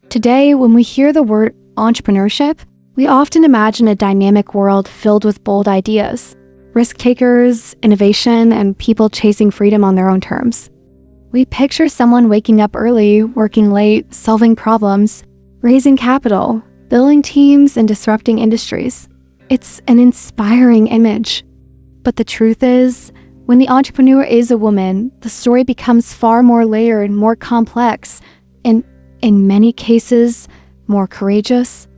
Today, when we hear the word entrepreneurship, we often imagine a dynamic world filled with bold ideas, risk takers, innovation, and people chasing freedom on their own terms. We picture someone waking up early, working late, solving problems, raising capital, building teams, and disrupting industries. It's an inspiring image. But the truth is, when the entrepreneur is a woman, the story becomes far more layered, more complex, and in many cases, more courageous.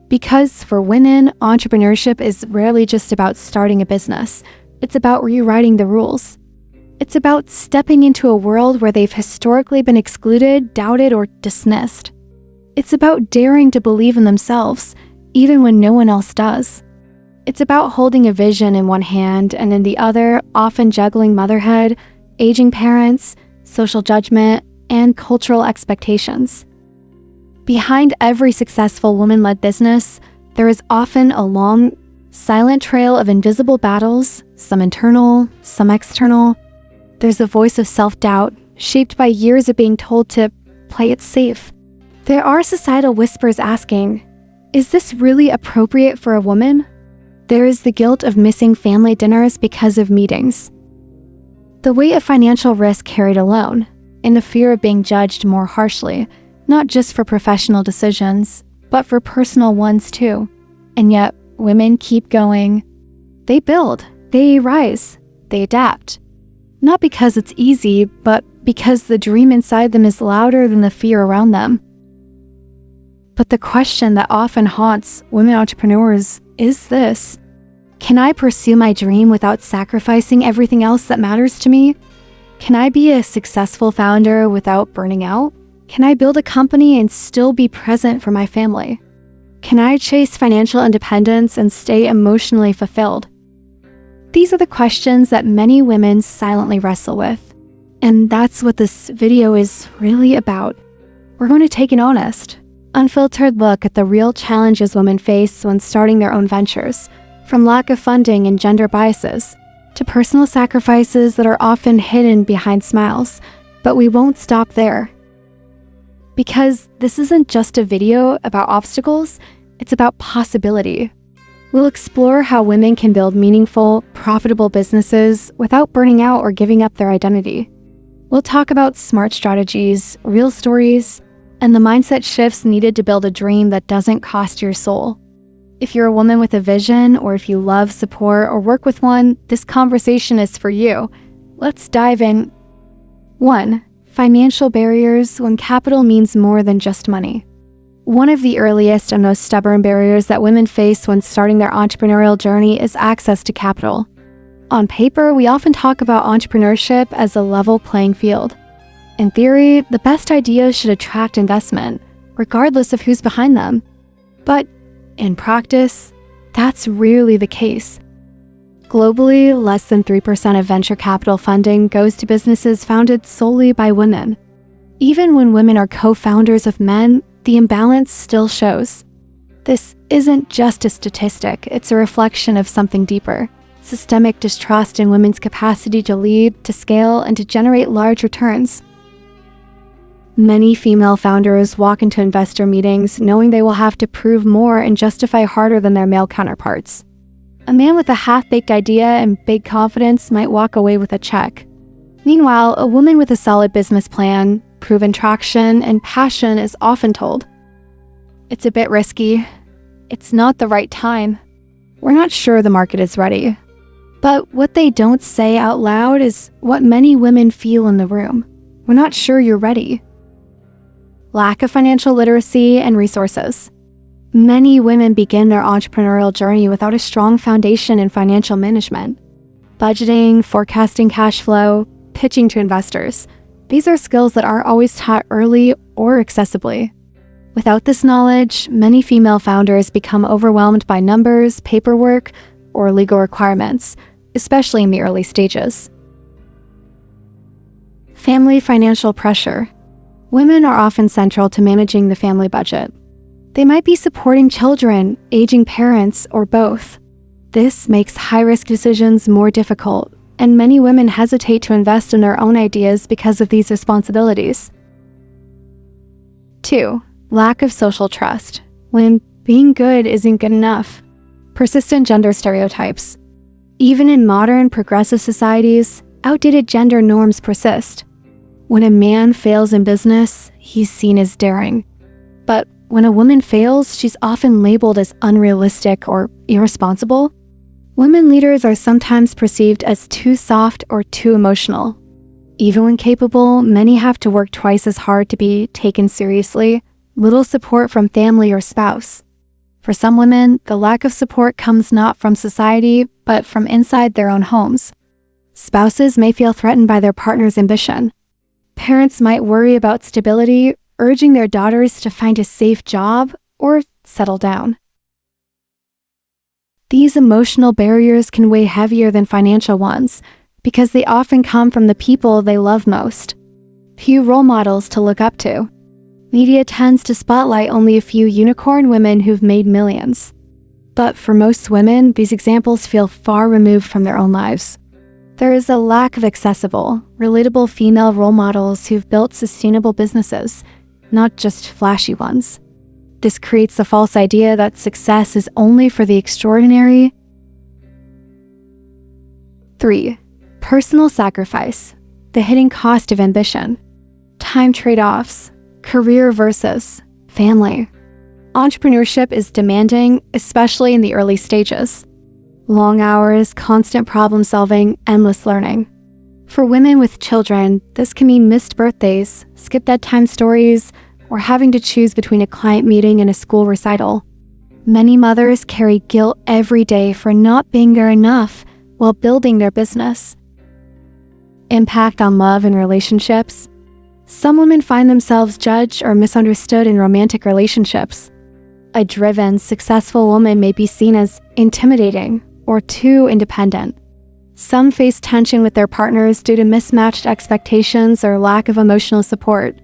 Because for women, entrepreneurship is rarely just about starting a business. It's about rewriting the rules. It's about stepping into a world where they've historically been excluded, doubted, or dismissed. It's about daring to believe in themselves, even when no one else does. It's about holding a vision in one hand and in the other, often juggling motherhood, aging parents, social judgment, and cultural expectations. Behind every successful woman-led business, there is often a long, silent trail of invisible battles, some internal, some external. There's a voice of self-doubt, shaped by years of being told to play it safe. There are societal whispers asking, is this really appropriate for a woman? There is the guilt of missing family dinners because of meetings. The weight of financial risk carried alone, and the fear of being judged more harshly, not just for professional decisions, but for personal ones too. And yet, women keep going. They build, they rise, they adapt. Not because it's easy, but because the dream inside them is louder than the fear around them. But the question that often haunts women entrepreneurs is this: can I pursue my dream without sacrificing everything else that matters to me? Can I be a successful founder without burning out? Can I build a company and still be present for my family? Can I chase financial independence and stay emotionally fulfilled? These are the questions that many women silently wrestle with. And that's what this video is really about. We're going to take an honest, unfiltered look at the real challenges women face when starting their own ventures, from lack of funding and gender biases, to personal sacrifices that are often hidden behind smiles. But we won't stop there. Because this isn't just a video about obstacles, it's about possibility. We'll explore how women can build meaningful, profitable businesses without burning out or giving up their identity. We'll talk about smart strategies, real stories, and the mindset shifts needed to build a dream that doesn't cost your soul. If you're a woman with a vision, or if you love, support, or work with one, this conversation is for you. Let's dive in. 1. Financial barriers when capital means more than just money. One of the earliest and most stubborn barriers that women face when starting their entrepreneurial journey is access to capital. On paper, we often talk about entrepreneurship as a level playing field. In theory, the best ideas should attract investment, regardless of who's behind them. But in practice, that's rarely the case. Globally, less than 3% of venture capital funding goes to businesses founded solely by women. Even when women are co-founders of men, the imbalance still shows. This isn't just a statistic, it's a reflection of something deeper: systemic distrust in women's capacity to lead, to scale, and to generate large returns. Many female founders walk into investor meetings knowing they will have to prove more and justify harder than their male counterparts. A man with a half-baked idea and big confidence might walk away with a check. Meanwhile, a woman with a solid business plan, proven traction, and passion is often told, "It's a bit risky. It's not the right time. We're not sure the market is ready." But what they don't say out loud is what many women feel in the room. We're not sure you're ready. Lack of financial literacy and resources. Many women begin their entrepreneurial journey without a strong foundation in financial management. Budgeting, forecasting cash flow, pitching to investors. These are skills that aren't always taught early or accessibly. Without this knowledge, many female founders become overwhelmed by numbers, paperwork, or legal requirements, especially in the early stages. Family financial pressure. Women are often central to managing the family budget. They might be supporting children, aging parents, or both. This makes high-risk decisions more difficult, and many women hesitate to invest in their own ideas because of these responsibilities. 2. Lack of social trust, when being good isn't good enough. Persistent gender stereotypes. Even in modern, progressive societies, outdated gender norms persist. When a man fails in business, he's seen as daring. But when a woman fails, she's often labeled as unrealistic or irresponsible. Women leaders are sometimes perceived as too soft or too emotional. Even when capable, many have to work twice as hard to be taken seriously. Little support from family or spouse. For some women, the lack of support comes not from society, but from inside their own homes. Spouses may feel threatened by their partner's ambition. Parents might worry about stability, urging their daughters to find a safe job or settle down. These emotional barriers can weigh heavier than financial ones because they often come from the people they love most. Few role models to look up to. Media tends to spotlight only a few unicorn women who've made millions. But for most women, these examples feel far removed from their own lives. There is a lack of accessible, relatable female role models who've built sustainable businesses, not just flashy ones. This creates the false idea that success is only for the extraordinary. 3. Personal sacrifice, the hidden cost of ambition. Time trade-offs. Career versus family. Entrepreneurship is demanding, especially in the early stages. Long hours, constant problem solving, endless learning. For women with children, this can mean missed birthdays, skipped bedtime stories, or having to choose between a client meeting and a school recital. Many mothers carry guilt every day for not being there enough while building their business. Impact on love and relationships. Some women find themselves judged or misunderstood in romantic relationships. A driven, successful woman may be seen as intimidating or too independent. Some face tension with their partners due to mismatched expectations or lack of emotional support.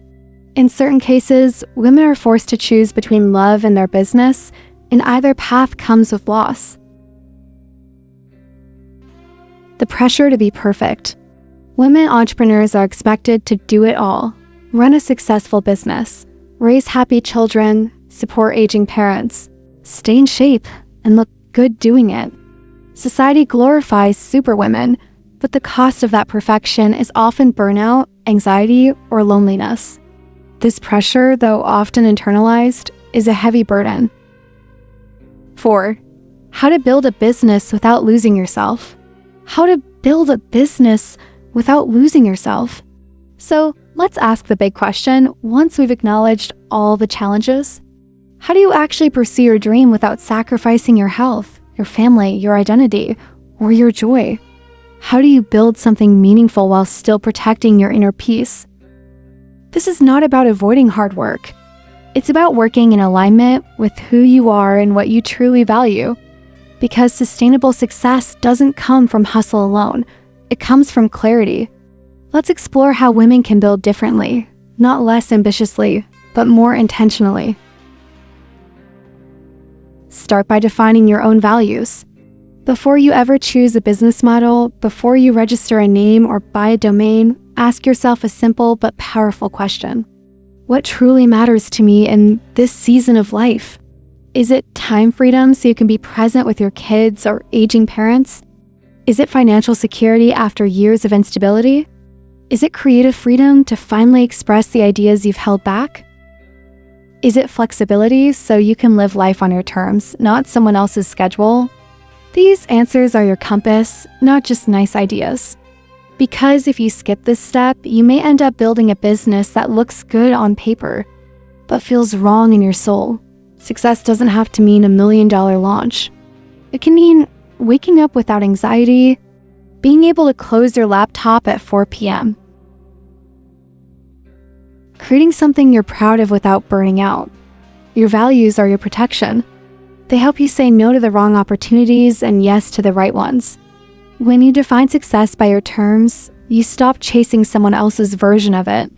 In certain cases, women are forced to choose between love and their business, and either path comes with loss. The pressure to be perfect. Women entrepreneurs are expected to do it all, run a successful business, raise happy children, support aging parents, stay in shape, and look good doing it. Society glorifies superwomen, but the cost of that perfection is often burnout, anxiety, or loneliness. This pressure, though often internalized, is a heavy burden. 4. How to build a business without losing yourself. How to build a business without losing yourself. So let's ask the big question once we've acknowledged all the challenges. How do you actually pursue your dream without sacrificing your health, your family, your identity, or your joy? How do you build something meaningful while still protecting your inner peace? This is not about avoiding hard work. It's about working in alignment with who you are and what you truly value. Because sustainable success doesn't come from hustle alone. It comes from clarity. Let's explore how women can build differently, not less ambitiously, but more intentionally. Start by defining your own values. Before you ever choose a business model, before you register a name or buy a domain, ask yourself a simple but powerful question. What truly matters to me in this season of life? Is it time freedom so you can be present with your kids or aging parents? Is it financial security after years of instability? Is it creative freedom to finally express the ideas you've held back? Is it flexibility so you can live life on your terms, not someone else's schedule? These answers are your compass, not just nice ideas. Because if you skip this step, you may end up building a business that looks good on paper, but feels wrong in your soul. Success doesn't have to mean $1 million launch. It can mean waking up without anxiety, being able to close your laptop at 4 p.m., creating something you're proud of without burning out. Your values are your protection. They help you say no to the wrong opportunities and yes to the right ones. When you define success by your terms, you stop chasing someone else's version of it.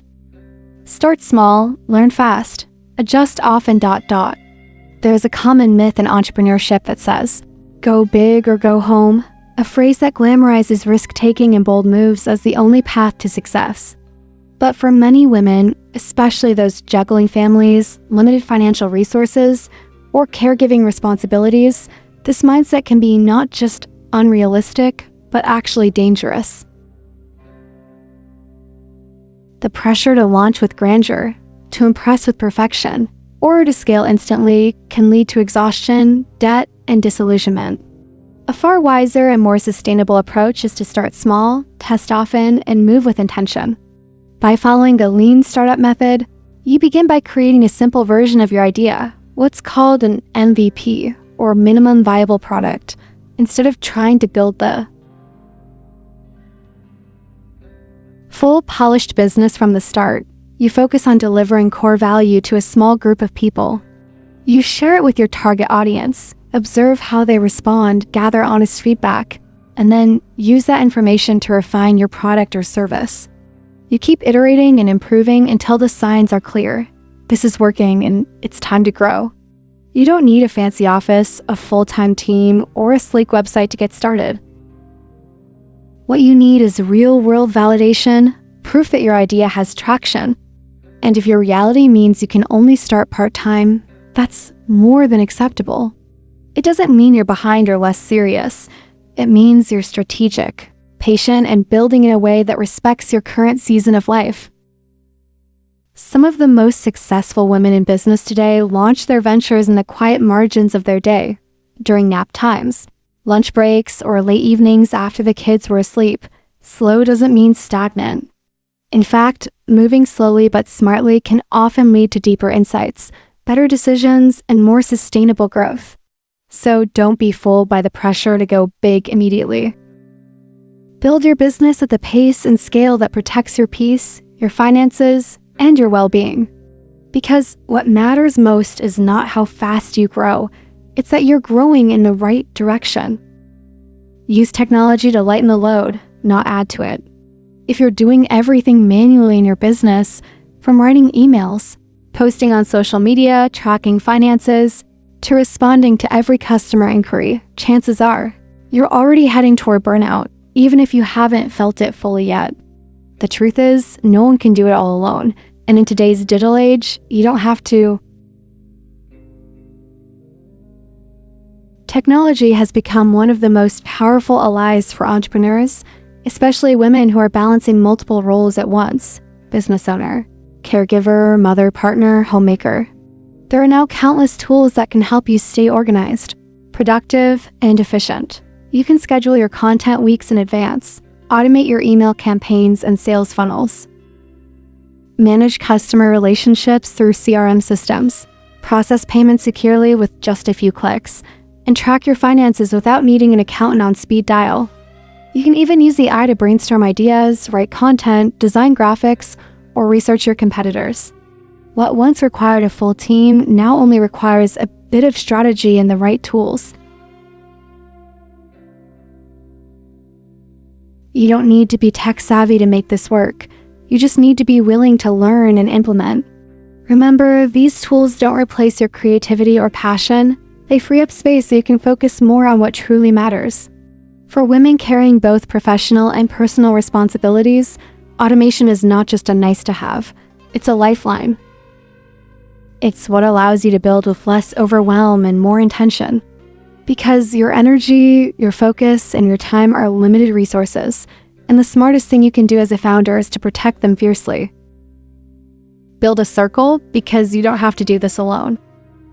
Start small, learn fast, adjust often. There's a common myth in entrepreneurship that says, go big or go home, a phrase that glamorizes risk-taking and bold moves as the only path to success. But for many women, especially those juggling families, limited financial resources, or caregiving responsibilities, this mindset can be not just unrealistic, but actually dangerous. The pressure to launch with grandeur, to impress with perfection, or to scale instantly can lead to exhaustion, debt, and disillusionment. A far wiser and more sustainable approach is to start small, test often, and move with intention. By following the lean startup method, you begin by creating a simple version of your idea, what's called an MVP, or minimum viable product, instead of trying to build the full polished business from the start. You focus on delivering core value to a small group of people. You share it with your target audience, observe how they respond, gather honest feedback, and then use that information to refine your product or service. You keep iterating and improving until the signs are clear. This is working and it's time to grow. You don't need a fancy office, a full-time team, or a sleek website to get started. What you need is real-world validation, proof that your idea has traction. And if your reality means you can only start part-time, that's more than acceptable. It doesn't mean you're behind or less serious. It means you're strategic, patient, and building in a way that respects your current season of life. Some of the most successful women in business today launch their ventures in the quiet margins of their day, during nap times, lunch breaks, or late evenings after the kids were asleep. Slow doesn't mean stagnant. In fact, moving slowly but smartly can often lead to deeper insights, better decisions, and more sustainable growth. So don't be fooled by the pressure to go big immediately. Build your business at the pace and scale that protects your peace, your finances, and your well-being. Because what matters most is not how fast you grow, it's that you're growing in the right direction. Use technology to lighten the load, not add to it. If you're doing everything manually in your business, from writing emails, posting on social media, tracking finances, to responding to every customer inquiry, chances are you're already heading toward burnout, even if you haven't felt it fully yet. The truth is, no one can do it all alone, and in today's digital age, you don't have to. Technology has become one of the most powerful allies for entrepreneurs, especially women who are balancing multiple roles at once: business owner, caregiver, mother, partner, homemaker. There are now countless tools that can help you stay organized, productive, and efficient. You can schedule your content weeks in advance, automate your email campaigns and sales funnels, manage customer relationships through CRM systems, process payments securely with just a few clicks, and track your finances without needing an accountant on speed dial. You can even use the AI to brainstorm ideas, write content, design graphics, or research your competitors. What once required a full team now only requires a bit of strategy and the right tools. You don't need to be tech savvy to make this work. You just need to be willing to learn and implement. Remember, these tools don't replace your creativity or passion. They free up space so you can focus more on what truly matters. For women carrying both professional and personal responsibilities, automation is not just a nice to have, it's a lifeline. It's what allows you to build with less overwhelm and more intention. Because your energy, your focus, and your time are limited resources, and the smartest thing you can do as a founder is to protect them fiercely. Build a circle because you don't have to do this alone.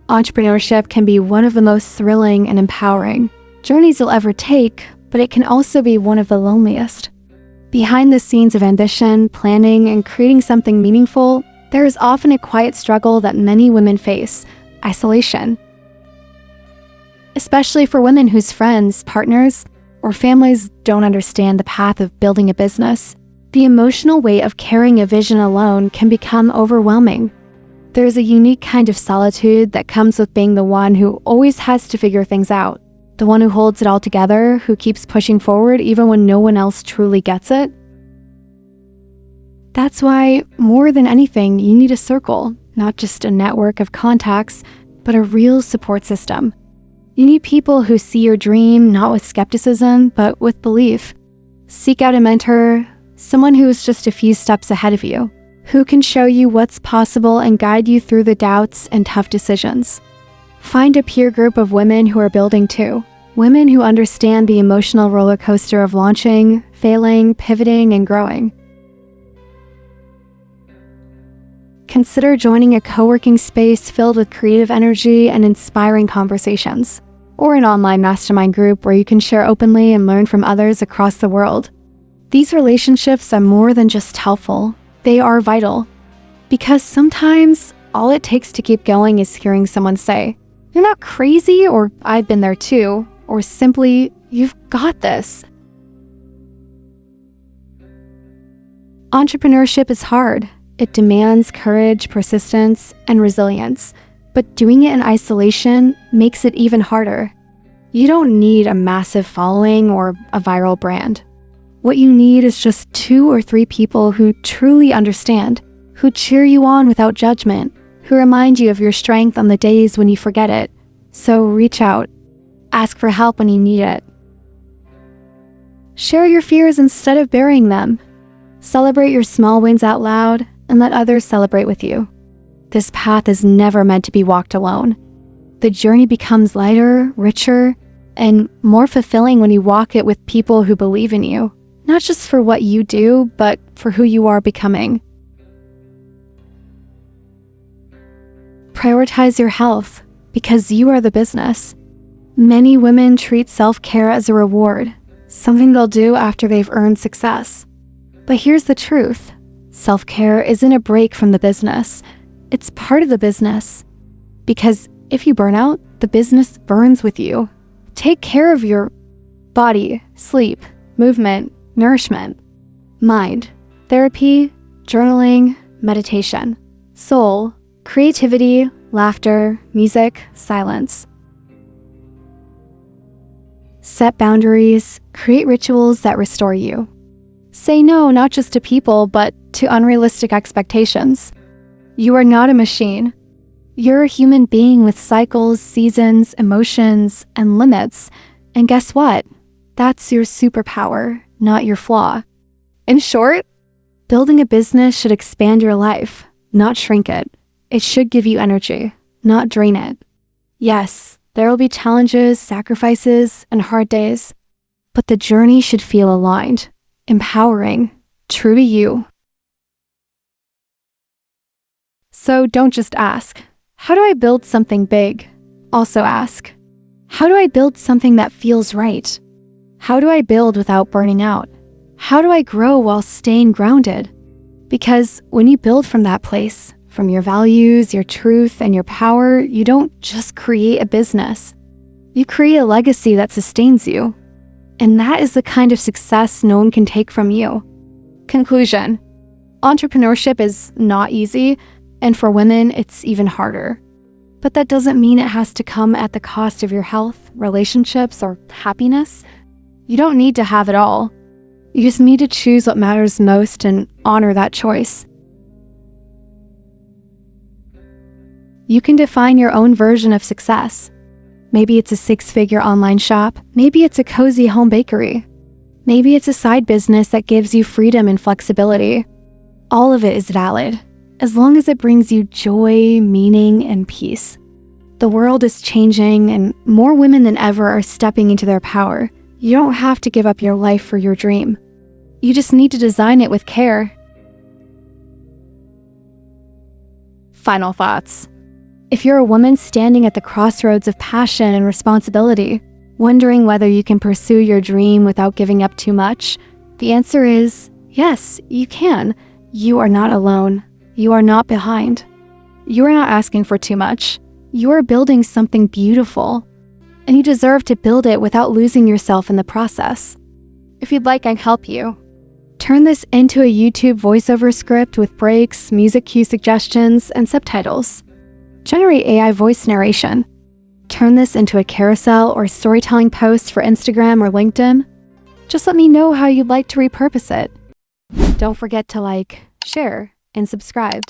Entrepreneurship can be one of the most thrilling and empowering journeys you'll ever take, but it can also be one of the loneliest. Behind the scenes of ambition, planning, and creating something meaningful, there is often a quiet struggle that many women face: isolation. Especially for women whose friends, partners, or families don't understand the path of building a business, the emotional weight of carrying a vision alone can become overwhelming. There is a unique kind of solitude that comes with being the one who always has to figure things out, the one who holds it all together, who keeps pushing forward even when no one else truly gets it. That's why, more than anything, you need a circle, not just a network of contacts, but a real support system. You need people who see your dream not with skepticism, but with belief. Seek out a mentor, someone who is just a few steps ahead of you, who can show you what's possible and guide you through the doubts and tough decisions. Find a peer group of women who are building too. Women who understand the emotional roller coaster of launching, failing, pivoting, and growing. Consider joining a co-working space filled with creative energy and inspiring conversations, or an online mastermind group where you can share openly and learn from others across the world. These relationships are more than just helpful, they are vital. Because sometimes all it takes to keep going is hearing someone say, "You're not crazy," or "I've been there too," or simply, "You've got this." Entrepreneurship is hard. It demands courage, persistence, and resilience, but doing it in isolation makes it even harder. You don't need a massive following or a viral brand. What you need is just 2 or 3 people who truly understand, who cheer you on without judgment, who remind you of your strength on the days when you forget it. So reach out. Ask for help when you need it. Share your fears instead of burying them. Celebrate your small wins out loud and let others celebrate with you. This path is never meant to be walked alone. The journey becomes lighter, richer, and more fulfilling when you walk it with people who believe in you, not just for what you do, but for who you are becoming. Prioritize your health, because you are the business. Many women treat self-care as a reward, something they'll do after they've earned success. But here's the truth. Self-care isn't a break from the business. It's part of the business. Because if you burn out, the business burns with you. Take care of your body, sleep, movement, nourishment, mind, therapy, journaling, meditation, soul, creativity, laughter, music, silence. Set boundaries, create rituals that restore you. Say no, not just to people, but to unrealistic expectations. You are not a machine. You're a human being with cycles, seasons, emotions, and limits. And guess what? That's your superpower, not your flaw. In short, building a business should expand your life, not shrink it. It should give you energy, not drain it. Yes, there will be challenges, sacrifices, and hard days, but the journey should feel aligned, empowering, true to you. So don't just ask, how do I build something big? Also ask, how do I build something that feels right? How do I build without burning out? How do I grow while staying grounded? Because when you build from that place, from your values, your truth, and your power, you don't just create a business. You create a legacy that sustains you. And that is the kind of success no one can take from you. Conclusion: entrepreneurship is not easy, and for women, it's even harder. But that doesn't mean it has to come at the cost of your health, relationships, or happiness. You don't need to have it all. You just need to choose what matters most and honor that choice. You can define your own version of success. Maybe it's a 6-figure online shop. Maybe it's a cozy home bakery. Maybe it's a side business that gives you freedom and flexibility. All of it is valid, as long as it brings you joy, meaning, and peace. The world is changing, and more women than ever are stepping into their power. You don't have to give up your life for your dream. You just need to design it with care. Final thoughts. If you're a woman standing at the crossroads of passion and responsibility, wondering whether you can pursue your dream without giving up too much, the answer is yes, you can. You are not alone. You are not behind. You are not asking for too much. You are building something beautiful, and you deserve to build it without losing yourself in the process. If you'd like, I can help you. Turn this into a YouTube voiceover script with breaks, music cue suggestions, and subtitles. Generate AI voice narration. Turn this into a carousel or storytelling post for Instagram or LinkedIn. Just let me know how you'd like to repurpose it. Don't forget to like, share, and subscribe.